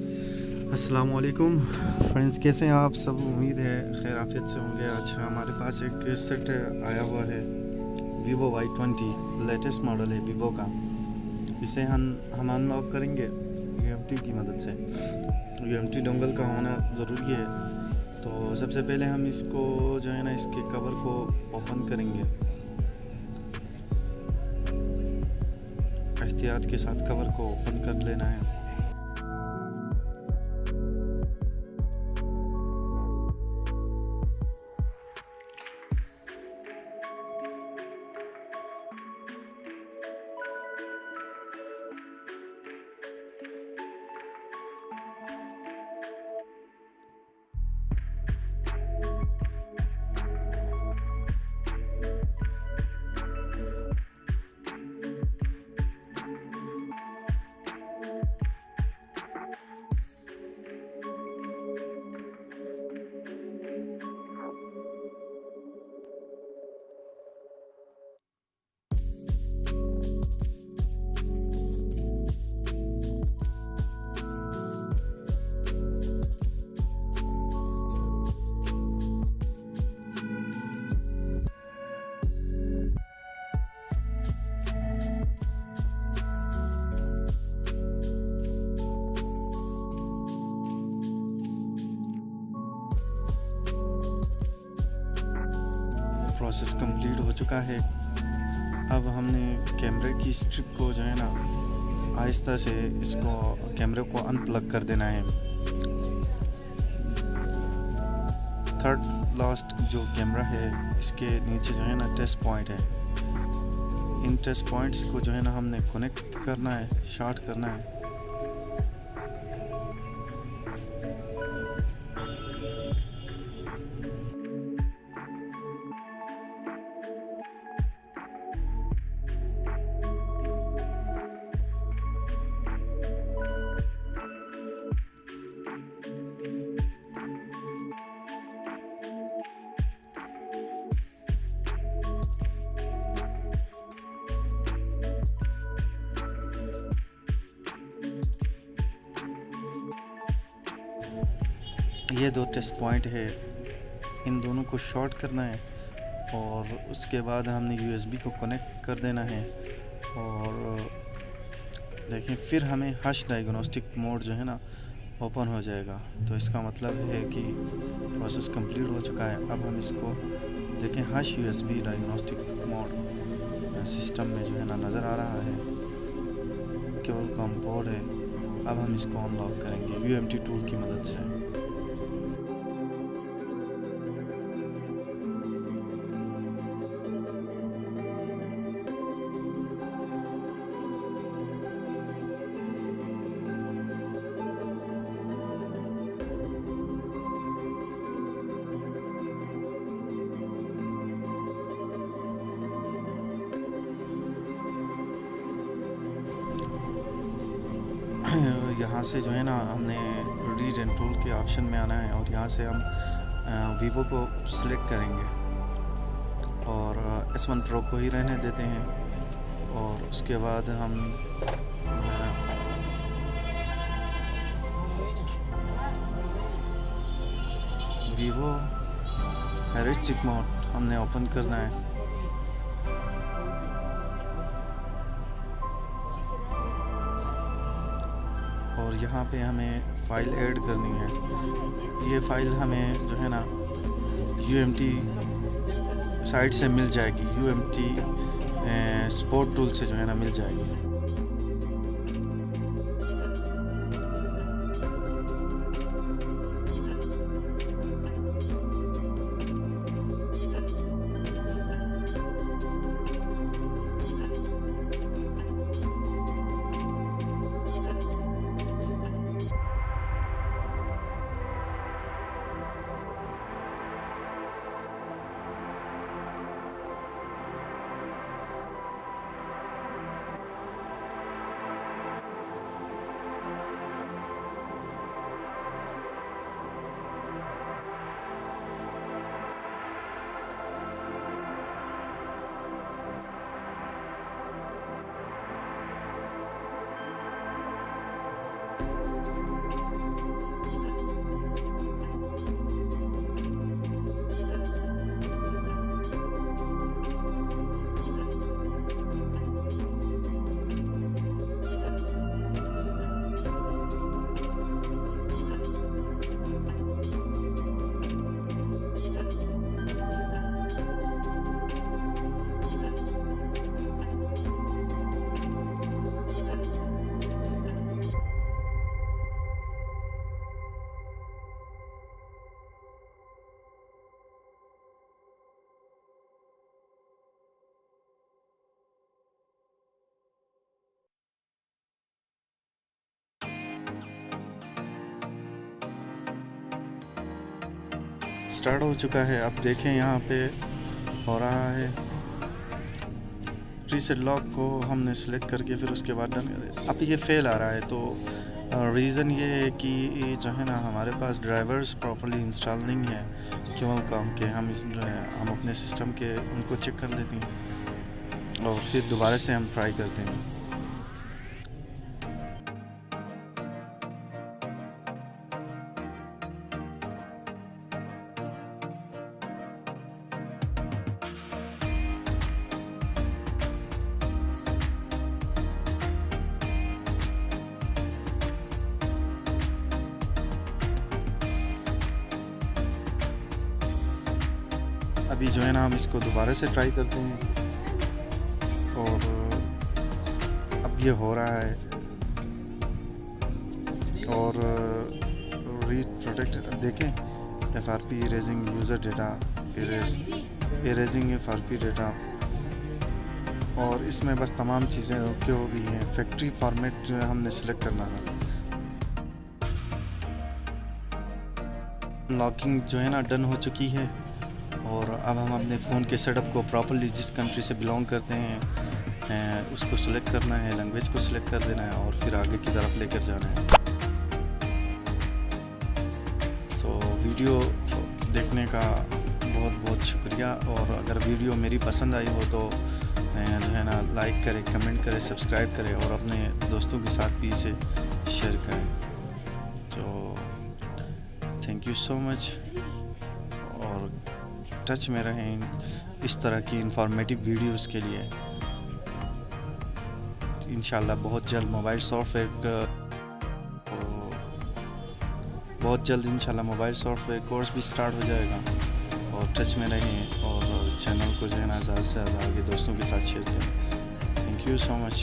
अस्सलाम वालेकुम फ्रेंड्स, कैसे हैं आप सब। उम्मीद है खैर आफियत से होंगे। आज हमारे पास एक सेट आया हुआ है Vivo Y20, लेटेस्ट मॉडल है Vivo का। इसे हम अनलॉक करेंगे UMT की मदद से। UMT डोंगल का होना ज़रूरी है। तो सबसे पहले हम इसको जो है ना, इसके कवर को ओपन करेंगे। एहतियात के साथ कवर को ओपन कर लेना है। प्रोसेस कंप्लीट हो चुका है। अब हमने कैमरे की स्ट्रिप को जो है ना, आहिस्ता से इसको कैमरे को अनप्लग कर देना है। थर्ड लास्ट जो कैमरा है, इसके नीचे जो है ना टेस्ट पॉइंट है। इन टेस्ट पॉइंट्स को जो है ना हमने कनेक्ट करना है, शॉर्ट करना है। ये दो टेस्ट पॉइंट है, इन दोनों को शॉर्ट करना है और उसके बाद हमने USB को कनेक्ट कर देना है। और देखें, फिर हमें हश डायग्नोस्टिक मोड जो है ना ओपन हो जाएगा। तो इसका मतलब है कि प्रोसेस कंप्लीट हो चुका है। अब हम इसको देखें, hush USB diagnostic mode system में जो है ना नज़र आ रहा है, केवल कॉम्पोर्ड है। अब हम इसको अनलॉक करेंगे UMT टूल की मदद से। यहाँ से जो है ना, हमने रीड एंड टूल के ऑप्शन में आना है और यहाँ से हम वीवो को सिलेक्ट करेंगे और S1 प्रो को ही रहने देते हैं। और उसके बाद हम वीवो हेरिस्टिक मोड हमने ओपन करना है। और यहाँ पे हमें फ़ाइल ऐड करनी है। ये फ़ाइल हमें जो है ना UMT साइट से मिल जाएगी, UMT सपोर्ट टूल से जो है ना मिल जाएगी। स्टार्ट हो चुका है। अब देखें यहाँ पे हो रहा है। रीसेट लॉक को हमने सेलेक्ट करके फिर उसके बाद डन करें। अब ये फेल आ रहा है, तो रीज़न ये है कि जो है ना हमारे पास ड्राइवर्स प्रॉपर्ली इंस्टॉल नहीं है। क्यों काम के हम अपने सिस्टम के उनको चेक कर लेते हैं और फिर दोबारा से हम ट्राई करते हैं। अभी जो है ना हम इसको दोबारा से ट्राई करते हैं और अब ये हो रहा है। और रीड प्रोटेक्ट देखें, FRP erasing user data, erasing FRP data, और इसमें बस तमाम चीज़ें ओके हो गई हैं। फैक्ट्री फॉर्मेट हमने सेलेक्ट करना है। लॉकिंग जो है ना डन हो चुकी है और अब हम अपने फ़ोन के सेटअप को प्रॉपर्ली जिस कंट्री से बिलोंग करते हैं उसको सिलेक्ट करना है, लैंग्वेज को सिलेक्ट कर देना है और फिर आगे की तरफ लेकर जाना है। तो वीडियो देखने का बहुत बहुत शुक्रिया, और अगर वीडियो मेरी पसंद आई हो तो जो है ना लाइक करें, कमेंट करें, सब्सक्राइब करें और अपने दोस्तों के साथ भी इसे शेयर करें। तो थैंक यू सो मच, और टच में रहें इस तरह की इंफॉर्मेटिव वीडियोस के लिए। इंशाल्लाह बहुत जल्द मोबाइल सॉफ्टवेयर कोर्स भी स्टार्ट हो जाएगा। और टच में रहें और चैनल को जो है ना ज़्यादा से ज़्यादा आगे दोस्तों के साथ शेयर करें। Thank you so much.